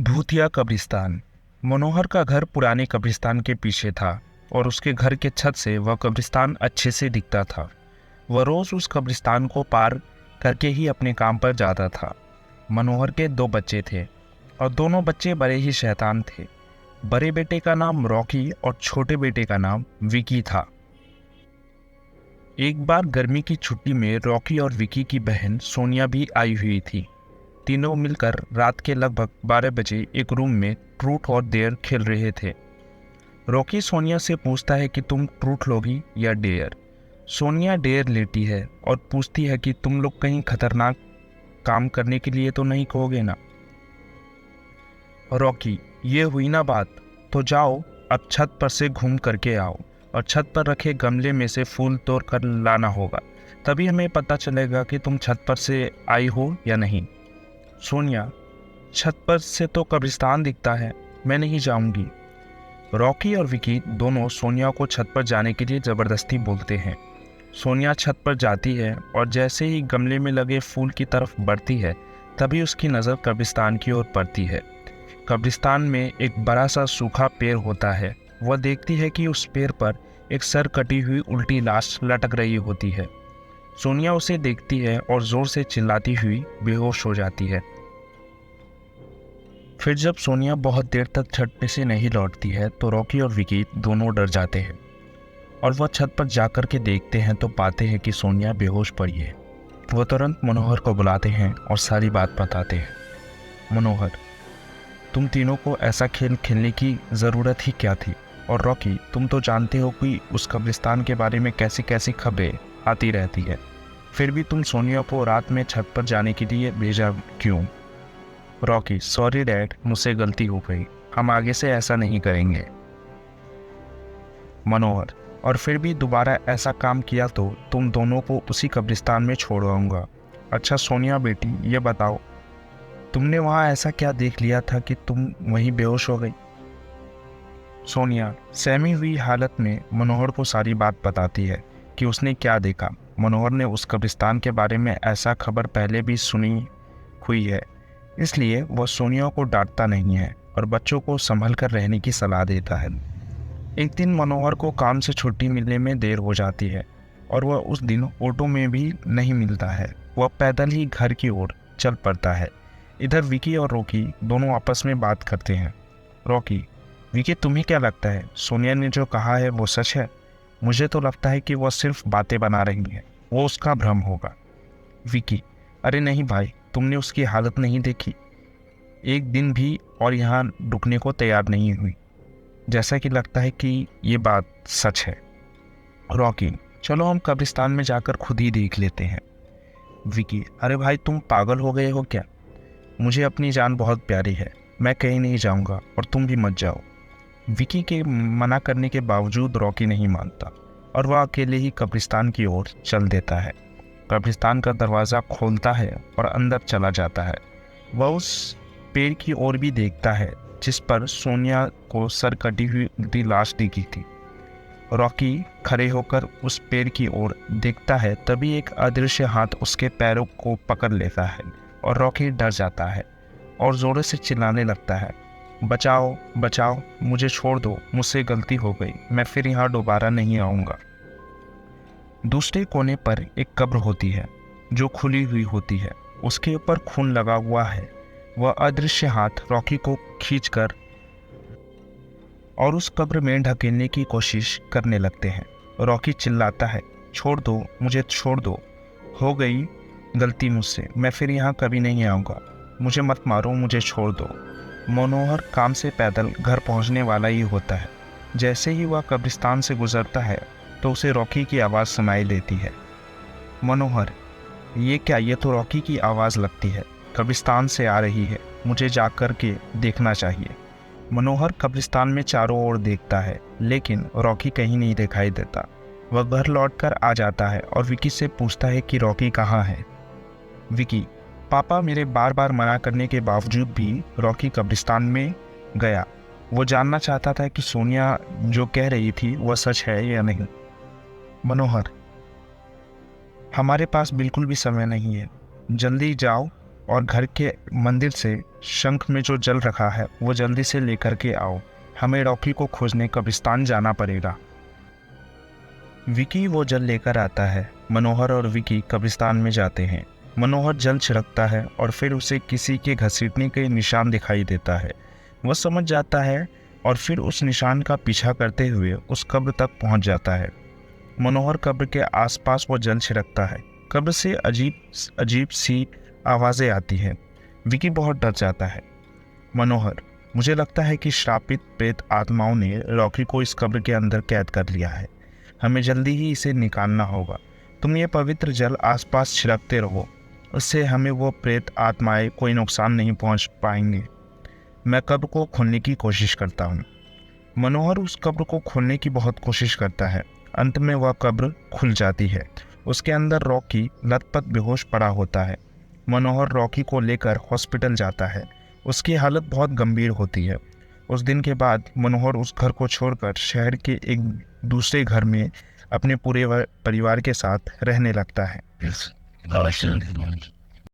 भूतिया कब्रिस्तान। मनोहर का घर पुराने कब्रिस्तान के पीछे था और उसके घर के छत से वह कब्रिस्तान अच्छे से दिखता था। वह रोज उस कब्रिस्तान को पार करके ही अपने काम पर जाता था। मनोहर के दो बच्चे थे और दोनों बच्चे बड़े ही शैतान थे। बड़े बेटे का नाम रॉकी और छोटे बेटे का नाम विकी था। एक बार गर्मी की छुट्टी में रॉकी और विकी की बहन सोनिया भी आई हुई थी। तीनों मिलकर रात के लगभग 12 बजे एक रूम में ट्रूथ और डेयर खेल रहे थे। रॉकी सोनिया से पूछता है कि तुम ट्रूथ लोगी या डेयर। सोनिया डेयर लेती है और पूछती है कि तुम लोग कहीं खतरनाक काम करने के लिए तो नहीं कहोगे ना। रॉकी, ये हुई ना बात, तो जाओ अब छत पर से घूम करके आओ और छत पर रखे गमले में से फूल तोड़ कर लाना होगा, तभी हमें पता चलेगा कि तुम छत पर से आई हो या नहीं। सोनिया, छत पर से तो कब्रिस्तान दिखता है, मैं नहीं जाऊंगी। रॉकी और विकी दोनों सोनिया को छत पर जाने के लिए ज़बरदस्ती बोलते हैं। सोनिया छत पर जाती है और जैसे ही गमले में लगे फूल की तरफ बढ़ती है, तभी उसकी नज़र कब्रिस्तान की ओर पड़ती है। कब्रिस्तान में एक बड़ा सा सूखा पेड़ होता है। वह देखती है कि उस पेड़ पर एक सर कटी हुई उल्टी लाश लटक रही होती है। सोनिया उसे देखती है और जोर से चिल्लाती हुई बेहोश हो जाती है। फिर जब सोनिया बहुत देर तक छत पे से नहीं लौटती है तो रॉकी और विकी दोनों डर जाते हैं और वह छत पर जाकर के देखते हैं तो पाते हैं कि सोनिया बेहोश पड़ी है। वह तुरंत मनोहर को बुलाते हैं और सारी बात बताते हैं। मनोहर, तुम तीनों को ऐसा खेल खेलने की ज़रूरत ही क्या थी? और रॉकी, तुम तो जानते हो कि उस कब्रिस्तान के बारे में कैसी कैसी खबरें आती रहती है, फिर भी तुम सोनिया को रात में छत पर जाने के लिए भेजा क्यों? रॉकी, सॉरी डैड, मुझसे गलती हो गई, हम आगे से ऐसा नहीं करेंगे। मनोहर, और फिर भी दोबारा ऐसा काम किया तो तुम दोनों को उसी कब्रिस्तान में छोड़वाऊंगा। अच्छा सोनिया बेटी, ये बताओ, तुमने वहाँ ऐसा क्या देख लिया था कि तुम वहीं बेहोश हो गई? सोनिया सहमी हुई हालत में मनोहर को सारी बात बताती है कि उसने क्या देखा। मनोहर ने उस कब्रिस्तान के बारे में ऐसा खबर पहले भी सुनी हुई है, इसलिए वह सोनिया को डांटता नहीं है और बच्चों को संभल कर रहने की सलाह देता है। एक दिन मनोहर को काम से छुट्टी मिलने में देर हो जाती है और वह उस दिन ऑटो में भी नहीं मिलता है। वह पैदल ही घर की ओर चल पड़ता है। इधर विकी और रॉकी दोनों आपस में बात करते हैं। रॉकी, विकी, तुम्हें क्या लगता है सोनिया ने जो कहा है वो सच है? मुझे तो लगता है कि वह सिर्फ बातें बना रही है, वो उसका भ्रम होगा। विकी, अरे नहीं भाई, तुमने उसकी हालत नहीं देखी, एक दिन भी और यहाँ रुकने को तैयार नहीं हुई, जैसा कि लगता है कि ये बात सच है। रॉकी, चलो हम कब्रिस्तान में जाकर खुद ही देख लेते हैं। विकी, अरे भाई, तुम पागल हो गए हो क्या? मुझे अपनी जान बहुत प्यारी है, मैं कहीं नहीं जाऊंगा और तुम भी मत जाओ। विकी के मना करने के बावजूद रॉकी नहीं मानता और वह अकेले ही कब्रिस्तान की ओर चल देता है। कब्रिस्तान का दरवाज़ा खोलता है और अंदर चला जाता है। वह उस पेड़ की ओर भी देखता है जिस पर सोनिया को सर कटी हुई उल्टी लाश दिखी थी। रॉकी खड़े होकर उस पेड़ की ओर देखता है, तभी एक अदृश्य हाथ उसके पैरों को पकड़ लेता है और रॉकी डर जाता है और ज़ोरों से चिल्लाने लगता है, बचाओ बचाओ, मुझे छोड़ दो, मुझसे गलती हो गई, मैं फिर यहाँ दोबारा नहीं आऊँगा। दूसरे कोने पर एक कब्र होती है जो खुली हुई होती है, उसके ऊपर खून लगा हुआ है। वह अदृश्य हाथ रॉकी को खींचकर और उस कब्र में ढकेलने की कोशिश करने लगते हैं। रॉकी चिल्लाता है, छोड़ दो, मुझे छोड़ दो, हो गई गलती मुझसे, मैं फिर यहाँ कभी नहीं आऊँगा, मुझे मत मारो, मुझे छोड़ दो। मनोहर काम से पैदल घर पहुँचने वाला ही होता है। जैसे ही वह कब्रिस्तान से गुजरता है तो उसे रॉकी की आवाज़ सुनाई देती है। मनोहर, ये क्या, ये तो रॉकी की आवाज़ लगती है, कब्रिस्तान से आ रही है, मुझे जाकर के देखना चाहिए। मनोहर कब्रिस्तान में चारों ओर देखता है लेकिन रॉकी कहीं नहीं दिखाई देता। वह घर लौटकर आ जाता है और विकी से पूछता है कि रॉकी कहाँ है। विकी, पापा मेरे बार बार मना करने के बावजूद भी रॉकी कब्रिस्तान में गया। वो जानना चाहता था कि सोनिया जो कह रही थी वह सच है या नहीं। मनोहर, हमारे पास बिल्कुल भी समय नहीं है, जल्दी जाओ और घर के मंदिर से शंख में जो जल रखा है वो जल्दी से लेकर के आओ। हमें रॉकी को खोजने कब्रिस्तान जाना पड़ेगा। विकी वो जल लेकर आता है। मनोहर और विकी कब्रिस्तान में जाते हैं। मनोहर जल छिड़कता है और फिर उसे किसी के घसीटने के निशान दिखाई देता है। वह समझ जाता है और फिर उस निशान का पीछा करते हुए उस कब्र तक पहुंच जाता है। मनोहर कब्र के आसपास वो जल छिड़कता है। कब्र से अजीब अजीब सी आवाज़ें आती हैं। विकी बहुत डर जाता है। मनोहर, मुझे लगता है कि श्रापित प्रेत आत्माओं ने रॉकी को इस कब्र के अंदर कैद कर लिया है। हमें जल्दी ही इसे निकालना होगा। तुम ये पवित्र जल आसपास छिड़कते रहो, उससे हमें वो प्रेत आत्माएं कोई नुकसान नहीं पहुंच पाएंगे। मैं कब्र को खोलने की कोशिश करता हूँ। मनोहर उस कब्र को खोलने की बहुत कोशिश करता है। अंत में वह कब्र खुल जाती है। उसके अंदर रॉकी लथपथ बेहोश पड़ा होता है। मनोहर रॉकी को लेकर हॉस्पिटल जाता है। उसकी हालत बहुत गंभीर होती है। उस दिन के बाद मनोहर उस घर को छोड़कर शहर के एक दूसरे घर में अपने पूरे परिवार के साथ रहने लगता है।